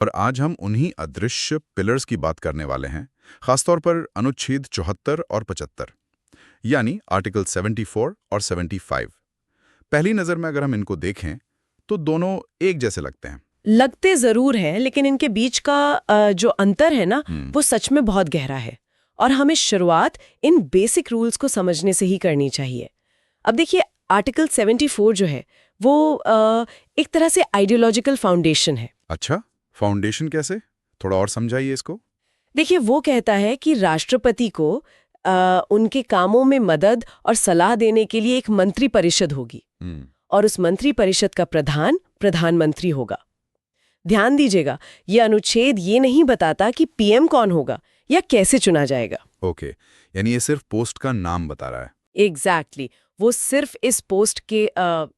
और आज हम उन्हीं अदृश्य पिलर्स की बात करने वाले हैं, खासतौर पर अनुच्छेद 74 और 75, यानी आर्टिकल 74 और 75। पहली नज़र में अगर हम इनको देखें तो दोनों एक जैसे लगते हैं। लगते जरूर हैं, लेकिन इनके बीच का जो अंतर है ना, वो सच में बहुत गहरा है। और हमें शुरुआत इन बेसिक रूल्स को समझने से ही करनी चाहिए। अब देखिए, आर्टिकल 74 जो है वो एक तरह से आइडियोलॉजिकल फाउंडेशन है। अच्छा, फाउंडेशन कैसे? थोड़ा और समझाइए इसको। देखिए, वो कहता है कि राष्ट्रपति को उनके कामों में मदद और सलाह देने के लिए एक मंत्री परिषद होगी, और उस मंत्री परिषद का प्रधान प्रधानमंत्री होगा। ध्यान दीजिएगा, ये अनुच्छेद ये नहीं बताता कि पीएम कौन होगा या कैसे चुना जाएगा। ओके, यानी ये सिर्फ पोस्ट का नाम बता रहा है। एग्जैक्टली, वो सिर्फ इस पोस्ट के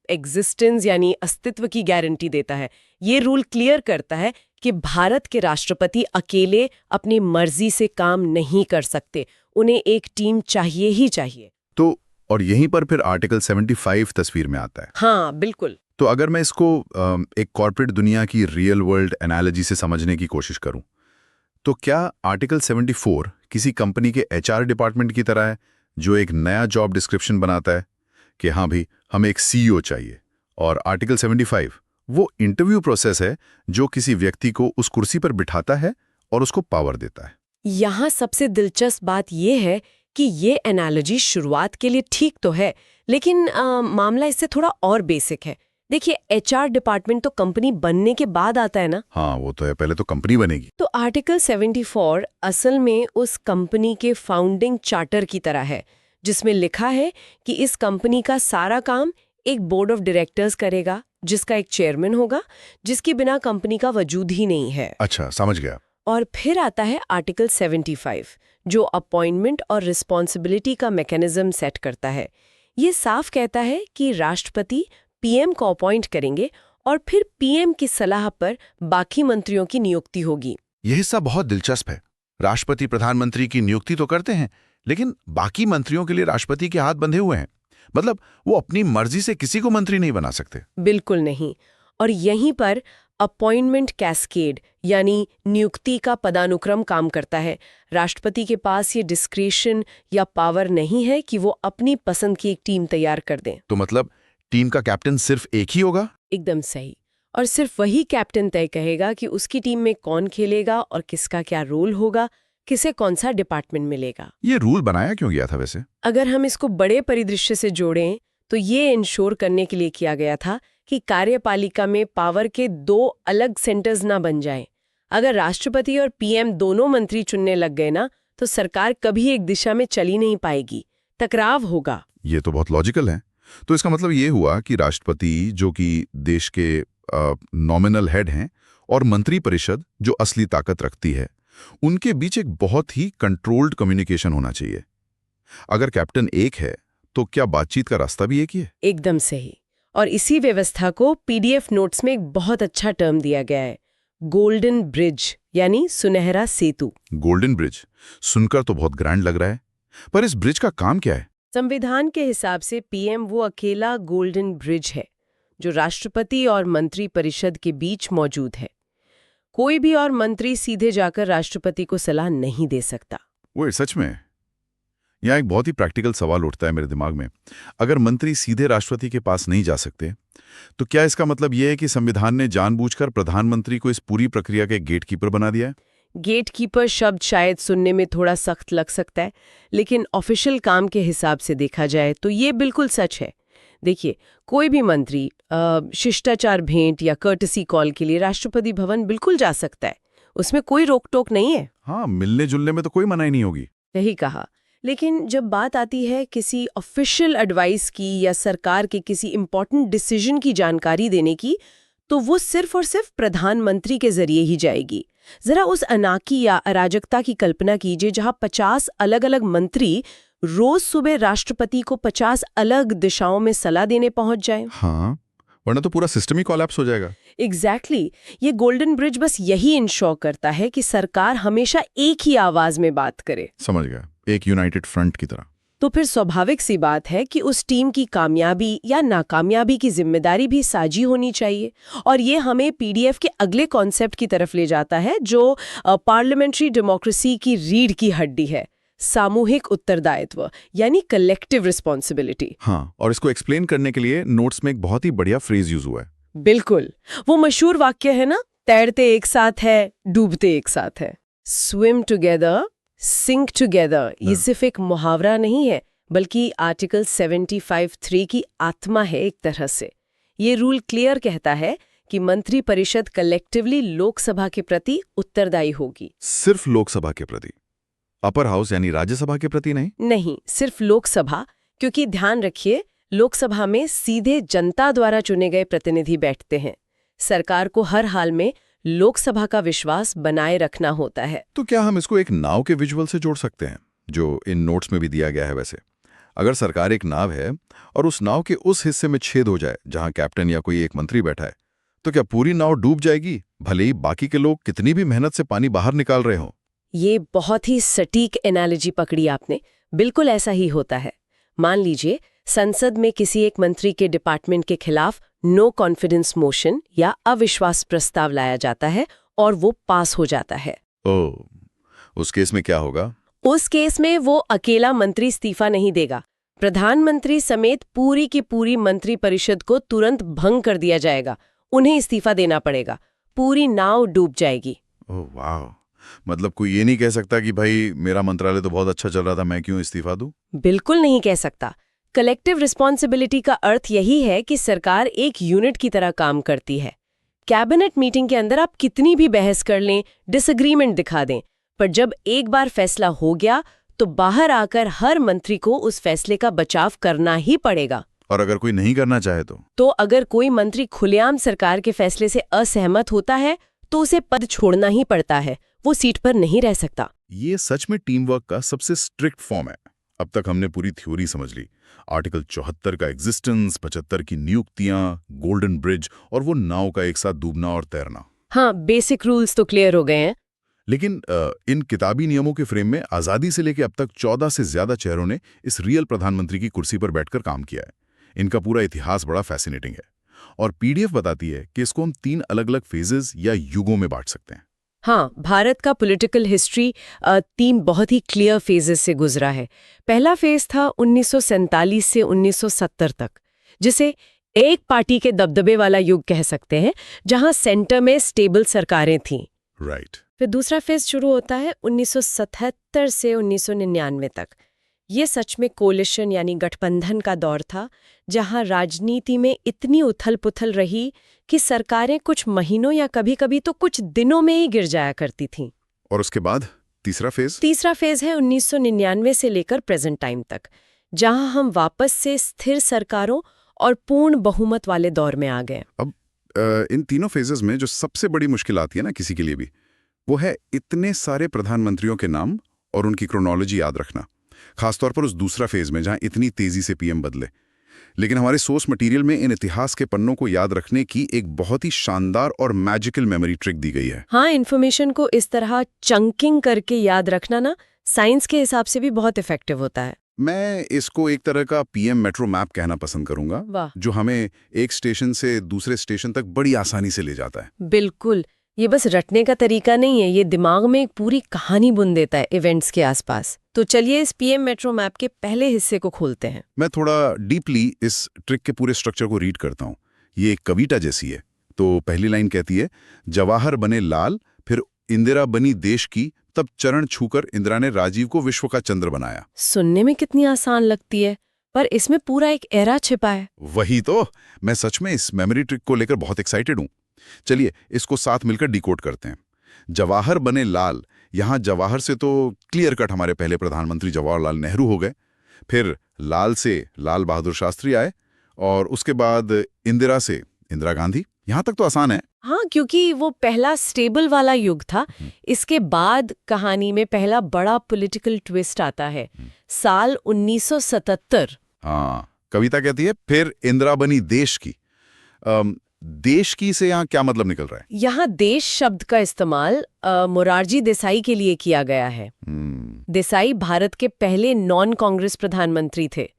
एग्जिस्टेंस यानी अस्तित्व की गारंटी देता है। ये रूल क्लियर करता है कि भारत के राष्ट्रपति अकेले अपनी मर्जी से काम नहीं कर सकते, उन्हें एक टीम चाहिए ही चाहिए। तो और यहीं पर फिर आर्टिकल 75 तस्वीर में आता है। हाँ, बिल्कुल। तो अगर मैं इसको एक कॉर्पोरेट दुनिया की रियल वर्ल्ड एनालॉजी से समझने की कोशिश करूं, तो क्या आर्टिकल 74 किसी कंपनी के एचआर डिपार्टमेंट की तरह है, जो एक नया जॉब डिस्क्रिप्शन बनाता है कि हाँ भाई, हमें एक सीईओ चाहिए, और आर्टिकल 75 वो इंटरव्यू प्रोसेस है जो किसी व्यक्ति को उस कुर्सी पर बिठाता है और उसको पावर देता है। यहाँ सबसे दिलचस्प बात यह है कि ये एनालॉजी शुरुआत के लिए ठीक तो है, लेकिन मामला इससे थोड़ा और बेसिक है। देखिए, एचआर डिपार्टमेंट तो कंपनी बनने के बाद आता है ना। हाँ, वो तो है, पहले तो कंपनी बनेगी। तो आर्टिकल 74 असल में उस कंपनी के फाउंडिंग चार्टर की तरह है, जिसमें लिखा है कि इस कंपनी का सारा काम एक बोर्ड ऑफ डायरेक्टर्स करेगा, जिसका एक चेयरमैन होगा, जिसके बिना कंपनी का वजूद ही नहीं है। अच्छा, समझ गया। और फिर आता है आर्टिकल 75, जो अपॉइंटमेंट और रिस्पॉन्सिबिलिटी का मैकेनिज्म सेट करता है। ये साफ कहता है कि राष्ट्रपति पीएम को अपॉइंट करेंगे और फिर पीएम की सलाह पर बाकी मंत्रियों की नियुक्ति होगी। यह हिस्सा बहुत दिलचस्प है। राष्ट्रपति प्रधानमंत्री की नियुक्ति तो करते हैं, लेकिन बाकी मंत्रियों के लिए राष्ट्रपति के हाथ बंधे हुए हैं। मतलब वो अपनी मर्जी से किसी को मंत्री नहीं बना सकते। बिल्कुल नहीं। और यहीं पर अपॉइंटमेंट कैस्केड यानी नियुक्ति का पदानुक्रम काम करता है। राष्ट्रपति के पास ये डिस्क्रेशन या पावर नहीं है कि वो अपनी पसंद की एक टीम तैयार कर दें। तो मतलब टीम का कैप्टन सिर्फ एक ही होगा? एकदम सही। और सिर्फ वही कैप्टन तय कहेगा कि उसकी टीम में कौन खेलेगा और किसका क्या रोल होगा, किसे कौन सा डिपार्टमेंट मिलेगा। ये रूल बनाया क्यों गया था वैसे? अगर हम इसको बड़े परिदृश्य से जोड़ें तो ये इंश्योर करने के लिए किया गया था कि कार्यपालिका में पावर के दो अलग सेंटर्स ना बन जाएं। अगर राष्ट्रपति और पीएम दोनों मंत्री चुनने लग गए ना, तो सरकार कभी एक दिशा में चली नहीं पाएगी, टकराव होगा। ये तो बहुत लॉजिकल है। तो इसका मतलब ये हुआ कि राष्ट्रपति, जो कि देश के नॉमिनल हेड हैं, और मंत्री परिषद, जो असली ताकत रखती है, उनके बीच एक बहुत ही कंट्रोल्ड कम्युनिकेशन होना चाहिए। अगर कैप्टन एक है तो क्या बातचीत का रास्ता भी एक ही है? एकदम सही। और इसी व्यवस्था को पीडीएफ नोट्स में एक बहुत अच्छा टर्म दिया गया है, गोल्डन ब्रिज यानी सुनहरा सेतु। गोल्डन ब्रिज सुनकर तो बहुत ग्रैंड लग रहा है, पर इस ब्रिज का काम क्या है? संविधान के हिसाब से पीएम वो अकेला गोल्डन ब्रिज है जो राष्ट्रपति और मंत्री परिषद के बीच मौजूद है। कोई भी और मंत्री सीधे जाकर राष्ट्रपति को सलाह नहीं दे सकता। वो सच में? यहाँ एक बहुत ही प्रैक्टिकल सवाल उठता है मेरे दिमाग में। अगर मंत्री सीधे राष्ट्रपति के पास नहीं जा सकते, तो क्या इसका मतलब यह है कि संविधान ने जानबूझकर प्रधानमंत्री को इस पूरी प्रक्रिया के गेटकीपर बना दिया है? गेटकीपर शब्द शायद सुनने में थोड़ा सख्त लग सकता है, लेकिन ऑफिशियल काम के हिसाब से देखा जाए तो ये बिल्कुल सच है। देखिए, कोई भी मंत्री शिष्टाचार भेंट या कर्टसी कॉल के लिए राष्ट्रपति भवन बिल्कुल जा सकता है, उसमें कोई रोक टोक नहीं है। हाँ, मिलने जुलने में तो कोई मनाही नहीं होगी। यही कहा। लेकिन जब बात आती है किसी ऑफिशियल एडवाइस की या सरकार के किसी इंपॉर्टेंट डिसीजन की जानकारी देने की, तो वो सिर्फ और सिर्फ प्रधानमंत्री के जरिए ही जाएगी। जरा उस अनाकी या अराजकता की कल्पना कीजिए जहां 50 अलग अलग मंत्री रोज सुबह राष्ट्रपति को 50 अलग दिशाओं में सलाह देने पहुंच जाएं। हाँ, वरना तो पूरा सिस्टम ही कोलैप्स हो जाएगा। एग्जैक्टली। ये गोल्डन ब्रिज बस यही इंश्योर करता है कि सरकार हमेशा एक ही आवाज में बात करे। समझ गया, एक यूनाइटेड फ्रंट की तरह। तो फिर स्वाभाविक सी बात है कि उस टीम की कामयाबी या नाकामयाबी की जिम्मेदारी भी साझी होनी चाहिए। और ये हमें पीडीएफ के अगले कॉन्सेप्ट की तरफ ले जाता है, जो पार्लियामेंट्री डेमोक्रेसी की रीढ़ की हड्डी है, सामूहिक उत्तरदायित्व यानी कलेक्टिव रिस्पॉन्सिबिलिटी। हाँ, और इसको एक्सप्लेन करने के लिए नोट्स में एक बहुत ही बढ़िया फ्रेज यूज हुआ है। बिल्कुल, वो मशहूर वाक्य है ना, तैरते एक साथ है, डूबते एक साथ है। Swim together, sink together. ये सिर्फ एक मुहावरा नहीं है, बल्कि आर्टिकल 75(3) की आत्मा है एक तरह से। ये रूल क्लियर कहता है कि मंत्री परिषद कलेक्टिवली लोकसभा के प्रति उत्तरदायी होगी। सिर्फ लोकसभा के प्रति, अपर हाउस यानी राज्यसभा के प्रति नहीं? नहीं, सिर्फ लोकसभा, क्योंकि ध्यान रखिए, लोकसभा में सीधे जनता द्वारा चुने गए प्रतिनिधि बैठते हैं। सरकार को हर हाल में लोकसभा का विश्वास बनाए रखना होता है। तो क्या हम इसको एक नाव के विजुअल से जोड़ सकते हैं, जो इन नोट्स में भी दिया गया है? वैसे अगर सरकार एक नाव है और उस नाव के उस हिस्से में छेद हो जाए जहां कैप्टन या कोई एक मंत्री बैठा है, तो क्या पूरी नाव डूब जाएगी, भले ही बाकी के लोग कितनी भी मेहनत से पानी बाहर निकाल रहे हों? ये बहुत ही सटीक एनालॉजी पकड़ी आपने। बिल्कुल ऐसा ही होता है। मान लीजिए संसद में किसी एक मंत्री के डिपार्टमेंट के खिलाफ नो कॉन्फिडेंस मोशन या अविश्वास प्रस्ताव लाया जाता है और वो पास हो जाता है। ओह, उस केस में क्या होगा? उस केस में वो अकेला मंत्री इस्तीफा नहीं देगा। प्रधानमंत्री समेत पूरी की पूरी मंत्री परिषद को तुरंत भंग कर दिया जाएगा। उन्हें इस्तीफा देना पड़ेगा। पूरी नाव डूब जाएगी। ओह वाह, मतलब कोई ये नहीं कह सकता कि भाई मेरा मंत्रालय तो बहुत अच्छा चल रहा था, मैं क्यों इस्तीफा दूं? बिल्कुल नहीं कह सकता। कलेक्टिव रिस्पॉन्सिबिलिटी का अर्थ यही है कि सरकार एक यूनिट की तरह काम करती है। कैबिनेट मीटिंग के अंदर आप कितनी भी बहस कर लें, डिसएग्रीमेंट दिखा दें, पर जब एक बार फैसला हो गया तो बाहर आकर हर मंत्री को उस फैसले का बचाव करना ही पड़ेगा। और अगर कोई नहीं करना चाहे तो अगर कोई मंत्री खुलेआम सरकार के फैसले से असहमत होता है तो उसे पद छोड़ना ही पड़ता है। वो सीट पर नहीं रह सकता। ये सच में टीम वर्क का सबसे स्ट्रिक्ट फॉर्म है। अब तक हमने पूरी थ्योरी समझ ली, आर्टिकल 74 का एग्जिस्टेंस, 75 की नियुक्तियां, गोल्डन ब्रिज और वो नाव का एक साथ डूबना और तैरना। हाँ, बेसिक रूल्स तो क्लियर हो गए हैं। लेकिन इन किताबी नियमों के फ्रेम में आज़ादी से लेकर अब तक 14 से ज्यादा चेहरों ने इस रियल प्रधानमंत्री की कुर्सी पर बैठकर काम किया है। इनका पूरा इतिहास बड़ा फैसिनेटिंग है और पीडीएफ बताती है कि इसको हम 3 अलग-अलग फेजेस या युगों में बांट सकते हैं। हाँ, भारत का पॉलिटिकल हिस्ट्री 3 बहुत ही क्लियर फेजेस से गुजरा है। पहला फेज था 1947 से 1970 तक, जिसे एक पार्टी के दबदबे वाला युग कह सकते हैं, जहां सेंटर में स्टेबल सरकारें थीं। राइट। फिर दूसरा फेज शुरू होता है 1977 से 1999 तक। ये सच में कोलिशन यानी गठबंधन का दौर था, जहां राजनीति में इतनी उथल-पुथल रही कि सरकारें कुछ महीनों या कभी-कभी तो कुछ दिनों में ही गिर जाया करती थीं। और उसके बाद तीसरा फेज? तीसरा फेज है 1999 से लेकर प्रेजेंट टाइम तक, जहां हम वापस से स्थिर सरकारों और पूर्ण बहुमत वाले दौर में आ गए। अब इन तीनों फेजेस में जो सबसे बड़ी मुश्किल आती है ना किसी के लिए भी, वो है इतने सारे प्रधानमंत्रियों के नाम और उनकी क्रोनोलॉजी याद रखना, खासतौर पर उस दूसरा फेज में जहां इतनी तेजी से पीएम बदले। लेकिन हमारे सोर्स मटेरियल में इन इतिहास के पन्नों को याद रखने की एक बहुत ही शानदार और मैजिकल मेमोरी ट्रिक दी गई है। हाँ, इन्फॉर्मेशन को इस तरह चंकिंग करके याद रखना ना साइंस के हिसाब से भी बहुत इफेक्टिव होता है। मैं इसको एक तरह का पीएम मेट्रो मैप कहना पसंद करूंगा, वाह, जो हमें एक स्टेशन से दूसरे स्टेशन तक बड़ी आसानी से ले जाता है। बिल्कुल। ये बस रटने का तरीका नहीं है, ये दिमाग में एक पूरी कहानी बुन देता है इवेंट्स के आसपास। तो चलिए इस पीएम मेट्रो मैप के पहले हिस्से को खोलते हैं। मैं थोड़ा डीपली इस ट्रिक के पूरे स्ट्रक्चर को रीड करता हूँ। ये एक कविता जैसी है। तो पहली लाइन कहती है, जवाहर बने लाल, फिर इंदिरा बनी देश की, तब चरण छूकर इंदिरा ने राजीव को विश्व का चंद्र बनाया। सुनने में कितनी आसान लगती है, पर इसमें पूरा एक एरा छिपा है। वही तो, मैं सच में इस मेमोरी ट्रिक को लेकर बहुत एक्साइटेड हूँ। चलिए इसको साथ मिलकर डिकोड करते हैं। जवाहर बने लाल, यहां जवाहर से तो क्लियर कट हमारे पहले प्रधानमंत्री जवाहरलाल नेहरू हो गए। फिर लाल से लाल बहादुर शास्त्री आए और उसके बाद इंदिरा से इंदिरा गांधी। यहां तक तो आसान है। हाँ, क्योंकि वो पहला स्टेबल वाला युग था। इसके बाद कहानी में पहला बड़ा पॉलिटिकल ट्विस्ट आता है, साल 1977। हाँ, कविता कहती है फिर इंदिरा बनी देश की। देश की से यहाँ क्या मतलब निकल रहा है? यहाँ देश शब्द का इस्तेमाल मोरारजी देसाई के लिए किया गया है। देसाई भारत के पहले नॉन कांग्रेस प्रधानमंत्री थे।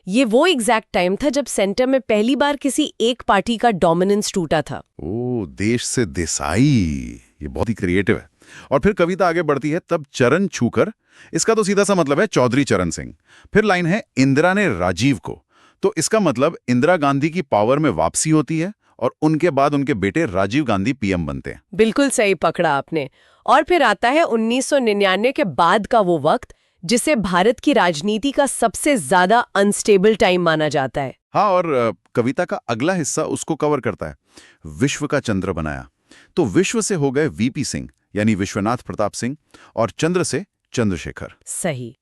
ये वो एग्जैक्ट टाइम था जब सेंटर में पहली बार किसी एक पार्टी का डोमिनेंस टूटा था। ओ, देश से देसाई, ये बहुत ही क्रिएटिव है। और फिर कविता आगे बढ़ती है, तब चरण छूकर, इसका तो सीधा सा मतलब है चौधरी चरण सिंह। फिर लाइन है, इंदिरा ने राजीव को, तो इसका मतलब इंदिरा गांधी की पावर में वापसी होती है और उनके बाद उनके बेटे राजीव गांधी पीएम बनते हैं। बिल्कुल सही पकड़ा आपने। और फिर आता है 1999 के बाद का वो वक्त जिसे भारत की राजनीति का सबसे ज्यादा अनस्टेबल टाइम माना जाता है। हाँ, और कविता का अगला हिस्सा उसको कवर करता है। विश्व का चंद्र बनाया, तो विश्व से हो गए वीपी सिंह यानी विश्वनाथ प्रताप सिंह, और चंद्र से चंद्रशेखर। सही।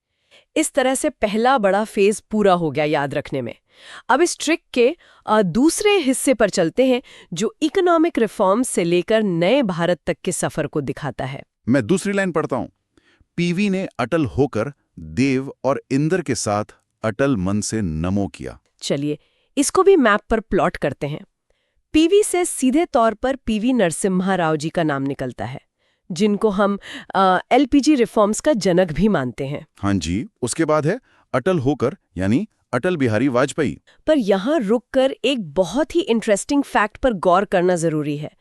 इस तरह से पहला बड़ा फेज पूरा हो गया याद रखने में। अब इस ट्रिक के दूसरे हिस्से पर चलते हैं जो इकोनॉमिक रिफॉर्म्स से लेकर नए भारत तक के सफर को दिखाता है। मैं दूसरी लाइन पढ़ता हूं, पीवी ने अटल होकर देव और इंद्र के साथ अटल मन से नमो किया। चलिए इसको भी मैप पर प्लॉट करते हैं। पीवी से सीधे तौर पर पीवी नरसिम्हा राव जी का नाम निकलता है, जिनको हम एलपीजी रिफॉर्म्स का जनक भी मानते हैं। हाँ जी, उसके बाद है अटल होकर यानी अटल बिहारी वाजपेयी। पर यहाँ रुककर एक बहुत ही इंटरेस्टिंग फैक्ट पर गौर करना जरूरी है।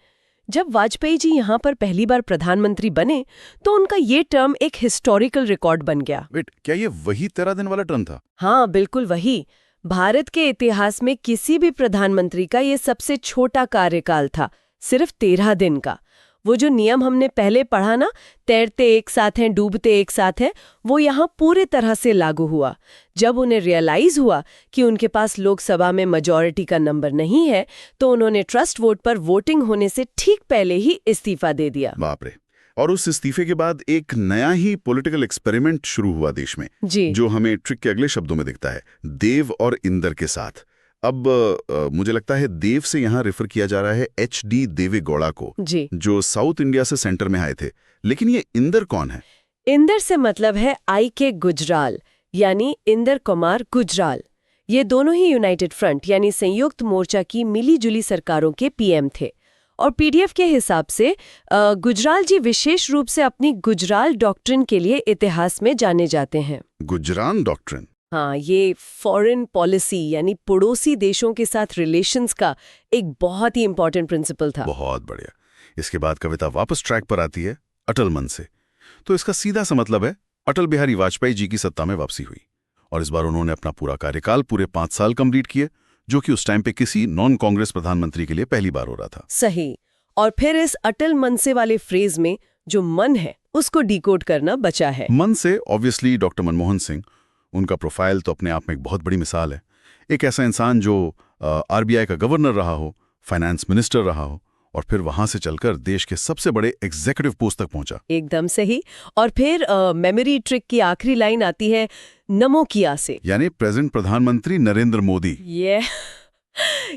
जब वाजपेयी जी यहाँ पर पहली बार प्रधानमंत्री बने तो उनका ये टर्म एक हिस्टोरिकल रिकॉर्ड बन गया। वेट, क्या ये वही 13 दिन वाला टर्म था? हाँ बिल्कुल वही। भारत के इतिहास में किसी भी प्रधानमंत्री का ये सबसे छोटा कार्यकाल था, सिर्फ 13 दिन का। वो जो नियम हमने पहले पढ़ा ना, तैरते एक साथ हैं डूबते एक साथ हैं, वो यहाँ पूरे तरह से लागू हुआ। जब उन्हें रियलाइज हुआ कि उनके पास लोकसभा में मेजॉरिटी का नंबर नहीं है तो उन्होंने ट्रस्ट वोट पर वोटिंग होने से ठीक पहले ही इस्तीफा दे दिया। बाप रे। और उस इस्तीफे के बाद एक नया ही पॉलिटिकल एक्सपेरिमेंट शुरू हुआ देश में, जी। जो हमें ट्रिक के अगले शब्दों में दिखता है, देव और इंद्र के साथ। अब मुझे लगता है देव से यहाँ रेफर किया जा रहा है HD देवे गौड़ा को, जी। जो साउथ इंडिया से सेंटर में आए थे। लेकिन ये इंद्र कौन है? इंदर से मतलब है IK गुजराल यानी इंदर कुमार गुजराल। ये दोनों ही यूनाइटेड फ्रंट यानी संयुक्त मोर्चा की मिली-जुली सरकारों के PM थे। और PDF के हिसाब से गुजराल जी विशेष रूप से अपनी गुजराल डॉक्ट्रिन के लिए इतिहास में जाने जाते हैं। गुजराल डॉक्ट्रिन? हाँ, ये फॉरेन पॉलिसी यानी पड़ोसी देशों के साथ रिलेशंस का एक बहुत ही इंपॉर्टेंट प्रिंसिपल था। बहुत बढ़िया। इसके बाद कविता वापस ट्रैक पर आती है अटल मन से, तो इसका सीधा सा मतलब है अटल बिहारी वाजपेयी जी की सत्ता में वापसी हुई और इस बार उन्होंने अपना पूरा कार्यकाल पूरे 5 साल कंप्लीट किए, जो कि उस टाइम पे किसी नॉन कांग्रेस प्रधानमंत्री के लिए पहली बार हो रहा था। सही। और फिर इस अटल मन से वाले फ्रेज में जो मन है उसको डिकोड करना बचा है। मन से ऑब्वियसली डॉक्टर मनमोहन सिंह, उनका प्रोफाइल तो अपने आप में एक बहुत बड़ी मिसाल है। एक ऐसा इंसान जो RBI का गवर्नर रहा हो, फाइनेंस मिनिस्टर रहा हो और फिर वहां से चलकर देश के सबसे बड़े एग्जीक्यूटिव पोस्ट तक पहुंचा। एकदम सही। और फिर मेमोरी ट्रिक की आखिरी लाइन आती है नमो किया से, यानी प्रेजेंट प्रधानमंत्री नरेंद्र मोदी।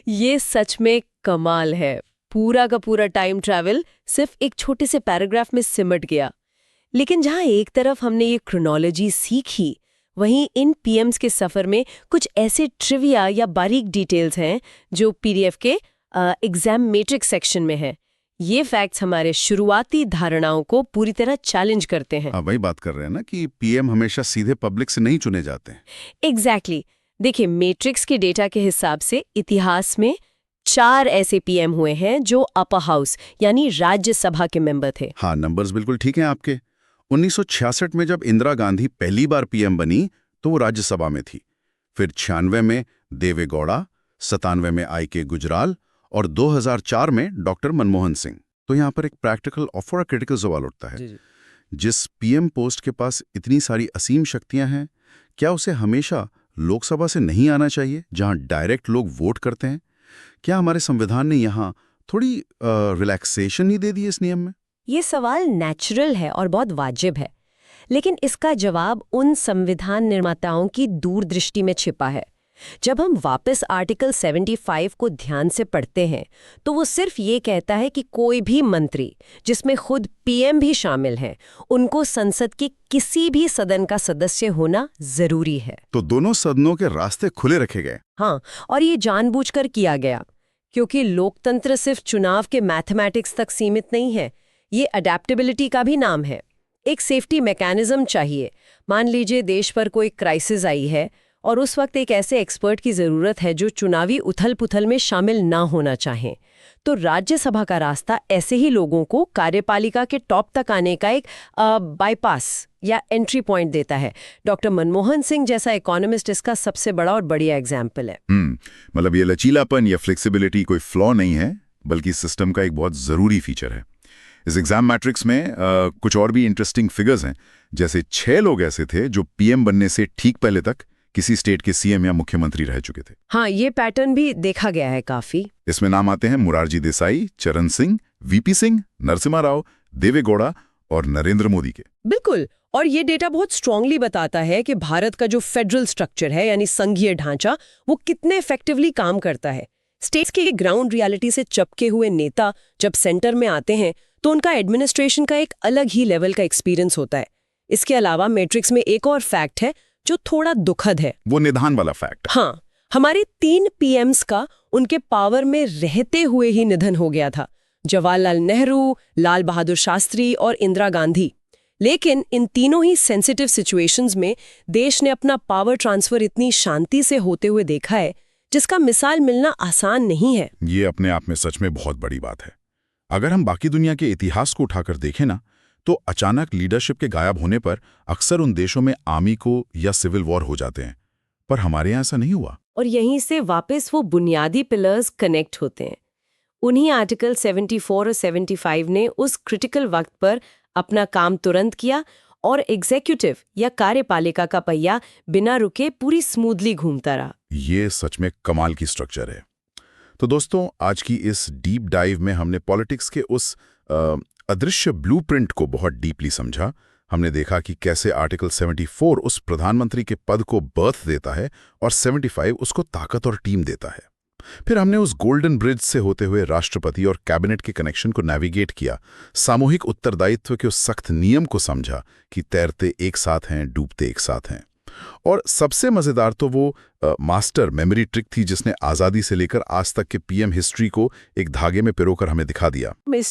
ये सच में कमाल है। पूरा का पूरा टाइम ट्रैवल सिर्फ एक छोटे से पैराग्राफ में सिमट गया। लेकिन जहां एक तरफ हमने ये क्रोनोलॉजी सीखी, वहीं इन PMs के सफर में कुछ ऐसे ट्रिविया या बारीक डिटेल्स हैं जो PDF के एग्जाम मैट्रिक्स सेक्शन में है। ये फैक्ट्स हमारे शुरुआती धारणाओं को पूरी तरह चैलेंज करते हैं। वही बात कर रहे हैं ना कि PM हमेशा सीधे पब्लिक से नहीं चुने जाते हैं। एग्जैक्टली। देखिए, मैट्रिक्स के डेटा के हिसाब से इतिहास में 4 ऐसे PM हुए हैं जो अपर हाउस यानी राज्यसभा के मेंबर थे। हाँ, नंबर्स बिल्कुल ठीक हैं आपके। 1966 में जब इंदिरा गांधी पहली बार PM बनी तो वो राज्यसभा में थी। फिर 96 में देवे गौड़ा, 97 में IK गुजराल और 2004 में डॉक्टर मनमोहन सिंह। तो यहाँ पर एक प्रैक्टिकल और क्रिटिकल सवाल उठता है। जिस PM पोस्ट के पास इतनी सारी असीम शक्तियां हैं, क्या उसे हमेशा लोकसभा से नहीं आना चाहिए जहां डायरेक्ट लोग वोट करते हैं? क्या हमारे संविधान ने यहाँ थोड़ी रिलैक्सेशन नहीं दे दी इस नियम में? ये सवाल नेचुरल है और बहुत वाजिब है, लेकिन इसका जवाब उन संविधान निर्माताओं की दूरदृष्टि में छिपा है। जब हम वापस आर्टिकल 75 को ध्यान से पढ़ते हैं तो वो सिर्फ ये कहता है कि कोई भी मंत्री, जिसमें खुद PM भी शामिल हैं, उनको संसद के किसी भी सदन का सदस्य होना जरूरी है। तो दोनों सदनों के रास्ते खुले रखे गए। हाँ, और ये जानबूझकर किया गया। क्योंकि लोकतंत्र सिर्फ चुनाव के मैथमेटिक्स तक सीमित नहीं है, ये अडेप्टेबिलिटी का भी नाम है। एक सेफ्टी मैकेनिज्म चाहिए। मान लीजिए देश पर कोई क्राइसिस आई है और उस वक्त एक ऐसे एक्सपर्ट की ज़रूरत है जो चुनावी उथल-पुथल में शामिल ना होना चाहें। तो राज्यसभा का रास्ता ऐसे ही लोगों को कार्यपालिका के टॉप तक आने का एक बाईपास या एंट्री पॉइंट देता है। डॉक्टर मनमोहन सिंह जैसा इकोनॉमिस्ट इसका सबसे बड़ा और बढ़िया एग्जाम्पल है। मतलब ये लचीलापन या फ्लेक्सिबिलिटी कोई फ्लॉ नहीं है, बल्कि सिस्टम का एक बहुत ज़रूरी फीचर है। इस एग्जाम मैट्रिक्स में कुछ और भी इंटरेस्टिंग फिगर्स हैं, जैसे 6 लोग ऐसे थे जो पीएम बनने से ठीक पहले तक किसी स्टेट के सीएम या मुख्यमंत्री रह चुके थे। हाँ, ये पैटर्न भी देखा गया है काफी। इसमें नाम आते हैं मुरारजी देसाई, चरण सिंह, वीपी सिंह, नरसिम्हा राव, देवेगौड़ा और नरेंद्र मोदी के। बिल्कुल, और ये डेटा बहुत स्ट्रांगली बताता है कि भारत का जो फेडरल स्ट्रक्चर है यानी संघीय ढांचा, वो कितने इफेक्टिवली काम करता है। स्टेट्स के ग्राउंड रियलिटी से चिपके हुए नेता जब सेंटर में आते हैं तो उनका एडमिनिस्ट्रेशन का एक अलग ही लेवल का एक्सपीरियंस होता है। इसके अलावा मैट्रिक्स में एक और फैक्ट है जो थोड़ा दुखद है। वो निदान वाला फैक्ट। हाँ, हमारे 3 पीएम्स का उनके पावर में रहते हुए ही निधन हो गया था। जवाहरलाल नेहरू, लाल बहादुर शास्त्री और इंदिरा गांधी। लेकिन इन तीनों ही सेंसिटिव सिचुएशंस में देश ने अपना पावर ट्रांसफर इतनी शांति से होते हुए देखा है, जिसका मिसाल मिलना आसान नहीं है। ये अपने आप में सच में बहुत बड़ी बात है। अगर हम बाकी दुनिया के इतिहास को उठाकर देखें ना, तो अचानक लीडरशिप के गायब होने पर अक्सर उन देशों में आर्मी को या सिविल वॉर हो जाते हैं, पर हमारे यहाँ ऐसा नहीं हुआ। और यहीं से वापस वो बुनियादी पिलर्स कनेक्ट होते हैं। उन्हीं आर्टिकल 74 और 75 ने उस क्रिटिकल वक्त पर अपना काम तुरंत किया और एग्जीक्यूटिव या कार्यपालिका का पहिया बिना रुके पूरी स्मूथली घूमता रहा। ये सच में कमाल की स्ट्रक्चर है। तो दोस्तों, आज की इस डीप डाइव में हमने पॉलिटिक्स के उस अदृश्य ब्लूप्रिंट को बहुत डीपली समझा। हमने देखा कि कैसे आर्टिकल 74 उस प्रधानमंत्री के पद को बर्थ देता है और 75 उसको ताकत और टीम देता है। फिर हमने उस गोल्डन ब्रिज से होते हुए राष्ट्रपति और कैबिनेट के कनेक्शन को नेविगेट किया, सामूहिक उत्तरदायित्व के उस सख्त नियम को समझा कि तैरते एक साथ हैं, डूबते एक साथ हैं। और सबसे मजेदार तो वो मास्टर मेमोरी ट्रिक थी जिसने आज़ादी से लेकर आज तक के पीएम हिस्ट्री को एक धागे में पिरोकर हमें दिखा दिया। इस